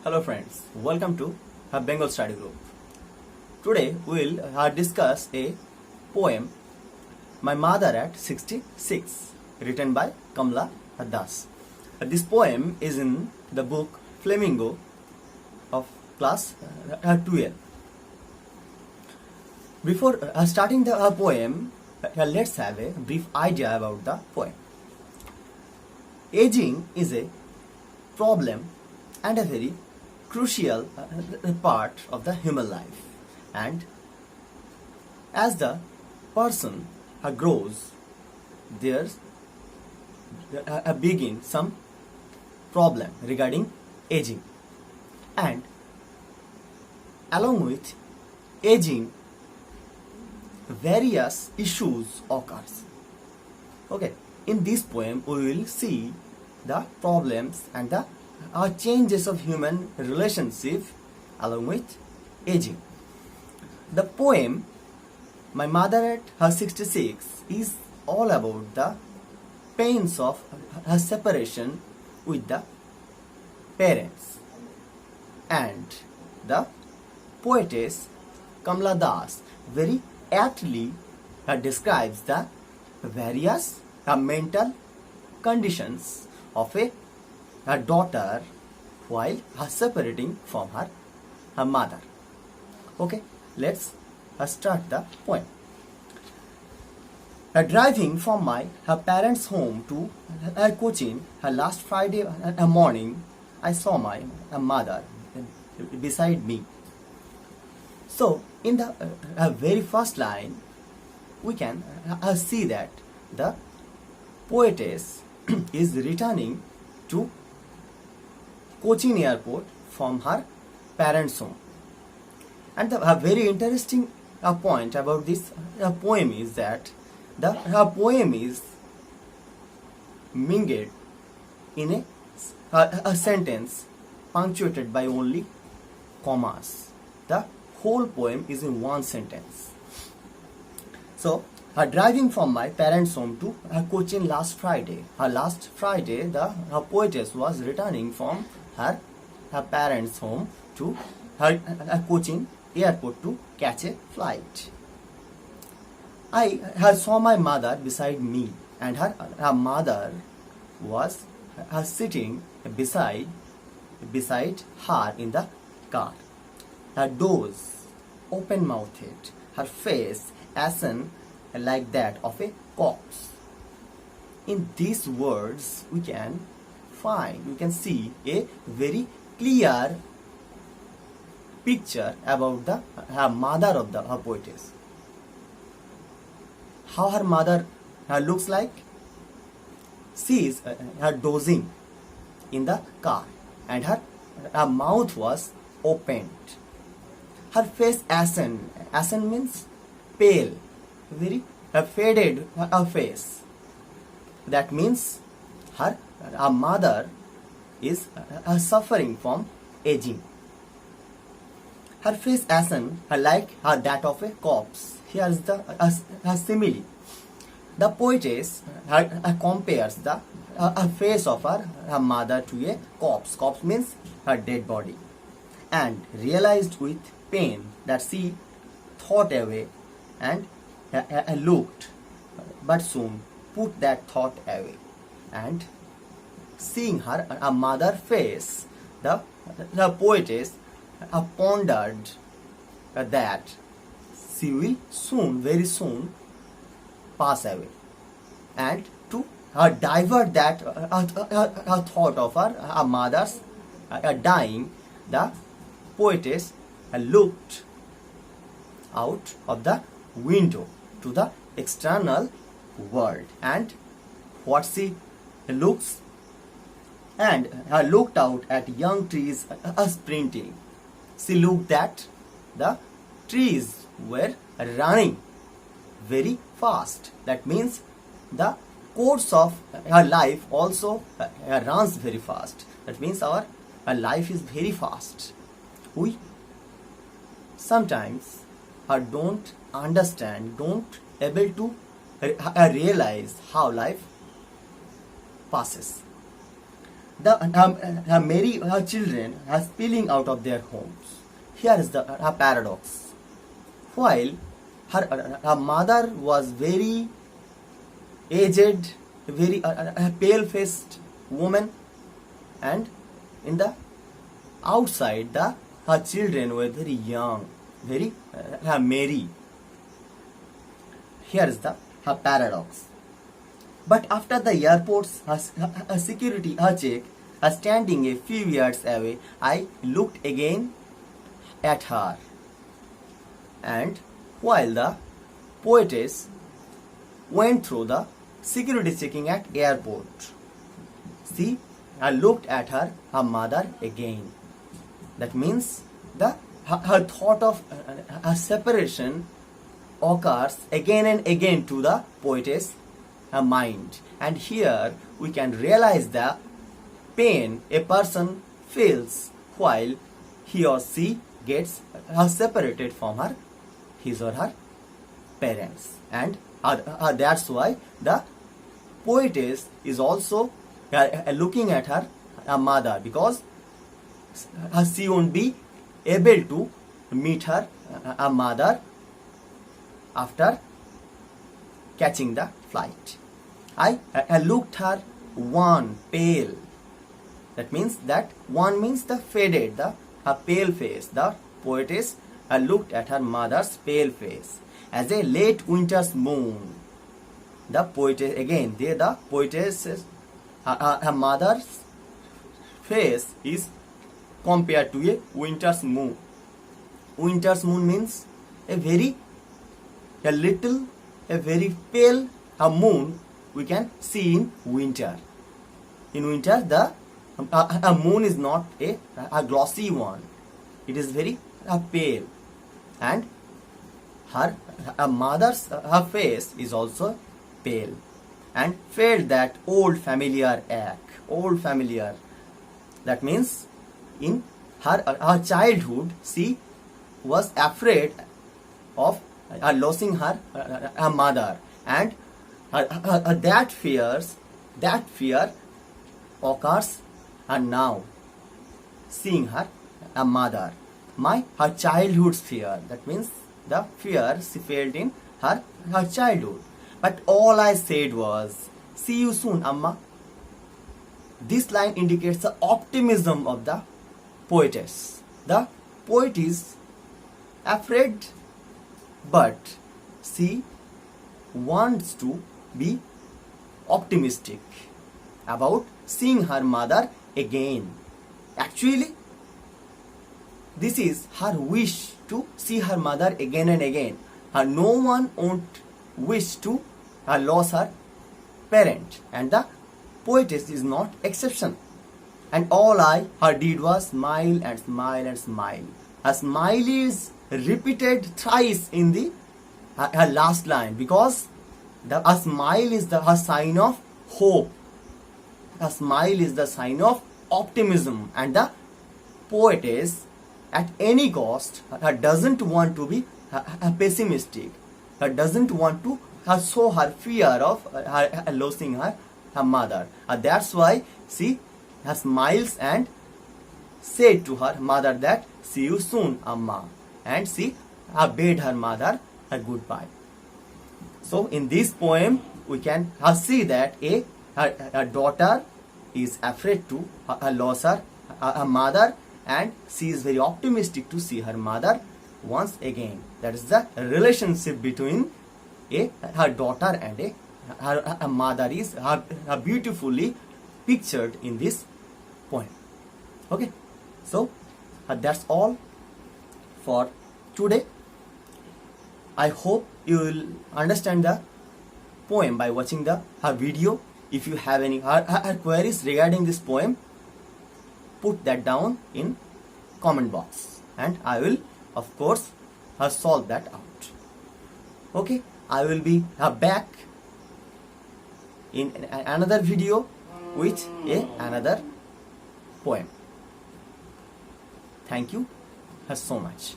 Hello friends, welcome to Bengal Study Group. Today we will discuss a poem, My Mother at 66, written by Kamla Das. This poem is in the book Flamingo of class 12. Before starting the poem, let's have a brief idea about the poem. Aging is a problem and a very crucial part of the human life, and as the person grows, there's begin some problem regarding aging, and along with aging various issues occurs. Okay, in this poem we will see the problems and the changes of human relationship along with aging. The poem My Mother at her 66 is all about the pains of her separation with the parents, and the poetess Kamla Das very aptly describes the various mental conditions of her daughter while separating from her mother. Okay, let's start the poem. Driving from her parents' home to Cochin last Friday morning, I saw my mother beside me. So, in the very first line, we can see that the poetess is returning to Cochin airport from her parents' home. And the very interesting point about this poem is that the poem is mingled in a sentence punctuated by only commas. The whole poem is in one sentence. So, driving from my parents' home to Cochin last Friday. Last Friday, the poetess was returning from her parents' home to her Cochin airport to catch a flight. I saw my mother beside me, and her mother was sitting beside her in the car. Her doors open-mouthed, her face ashen like that of a corpse. In these words, we can see a very clear picture about the her mother of the her poetess. How her mother looks like? She is her dozing in the car, and her mouth was opened. Her face ashen. Ashen means pale, very faded face. That means her mother is suffering from aging. Her face ashen like that of a corpse. Here is the simile. The poetess compares the face of her mother to a corpse. Corpse means her dead body, and realized with pain that she thought away and looked, but soon put that thought away. And seeing her mother face, the poetess pondered that she will soon, very soon, pass away. And to divert that thought of her mother's dying, the poetess looked out of the window to the external world, and what she looks and looked out at young trees sprinting. She looked at the trees were running very fast. That means the course of her life also runs very fast. That means our life is very fast. We sometimes don't understand, don't able to realize how life passes. her children are spilling out of their homes. Here is her paradox. While her mother was very aged, very pale-faced woman, and in the outside, her children were very young, very merry. Here is her paradox. But after the airport's security check, standing a few yards away, I looked again at her. And while the poetess went through the security checking at airport, see, I looked at her mother again. That means her thought of a separation occurs again and again to the poetess mind. And here we can realize the pain a person feels while he or she gets separated from his or her parents. And that's why the poetess is also looking at her mother, because she won't be able to meet her mother after catching the flight. I looked her wan, pale. That means the faded, her pale face. The poetess looked at her mother's pale face as a late winter's moon. The poetess again, the poetess, her mother's face is compared to a winter's moon. Winter's moon means a very pale moon we can see in winter. In winter, the moon is not a glossy one. It is very pale. And her mother's face is also pale and felt that old familiar ache. Old familiar. That means in her childhood, she was afraid of losing her mother, and that fear occurs now, seeing her mother. Her childhood's fear. That means the fear she felt in her childhood. But all I said was, "See you soon, Amma." This line indicates the optimism of the poetess. The poet is afraid, but she wants to be optimistic about seeing her mother again. Actually, this is her wish to see her mother again and again. No one won't wish to lose her parent, and the poetess is not exception. And all her did was smile and smile and smile. A smile is repeated thrice in the her last line, because a smile is a sign of hope. A smile is the sign of optimism, and the poetess at any cost doesn't want to be pessimistic. Doesn't want to show her fear of losing her mother. That's why she smiles and said to her mother that, "See you soon, Amma," and she bade her mother a goodbye. So in this poem, we can see that a daughter is afraid to lose her mother, and she is very optimistic to see her mother once again. That is the relationship between her daughter and her mother is beautifully pictured in this poem. Okay, so that's all for today. I hope you will understand the poem by watching her video. If you have any queries regarding this poem, put that down in comment box, and I will of course solve that out. Okay, I will be back in another video with another poem. Thank you so much.